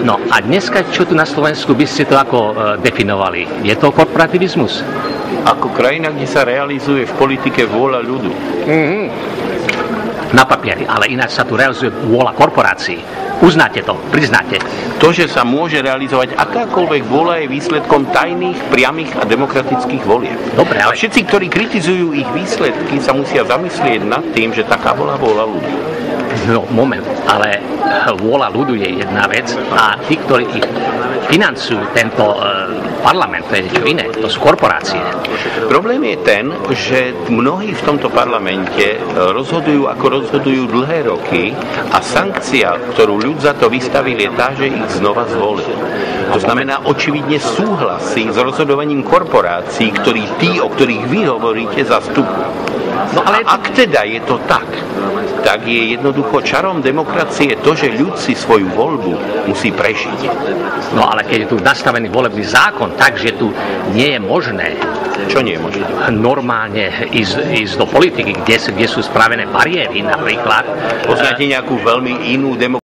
No a dneska, čo tu na Slovensku by ste to ako definovali? Je to korporativizmus? Ako krajina, kde sa realizuje v politike vôľa ľudu. Na papieri, ale ináč sa tu realizuje vôľa korporácií. Uznáte to, priznáte. To, že sa môže realizovať akákoľvek vôľa, je výsledkom tajných, priamych a demokratických volieb. Dobre, ale A všetci, ktorí kritizujú ich výsledky, sa musia zamyslieť nad tým, že taká bola vôľa ľudu. no, moment, ale vôľa ľudu je jedna vec a tí, ktorí ich financujú, tento parlament, to je niečo iné, to sú korporácie. Problém je ten, že mnohí v tomto parlamente rozhodujú, ako rozhodujú dlhé roky a sankcia, ktorú ľud za to vystavil, je tá, že ich znova zvolil. To znamená, očividne súhlasí s rozhodovaním korporácií, o ktorých vy hovoríte, zastupujú. No ale ak teda je to tak je jednoducho čarom demokracie to, že ľud si svoju voľbu musí prežiť. No ale keď je tu nastavený volebný zákon, takže tu nie je možné Čo nie je možné? normálne ísť do politiky, kde sú spravené bariéry napríklad. Poznáte nejakú veľmi inú demokraciu?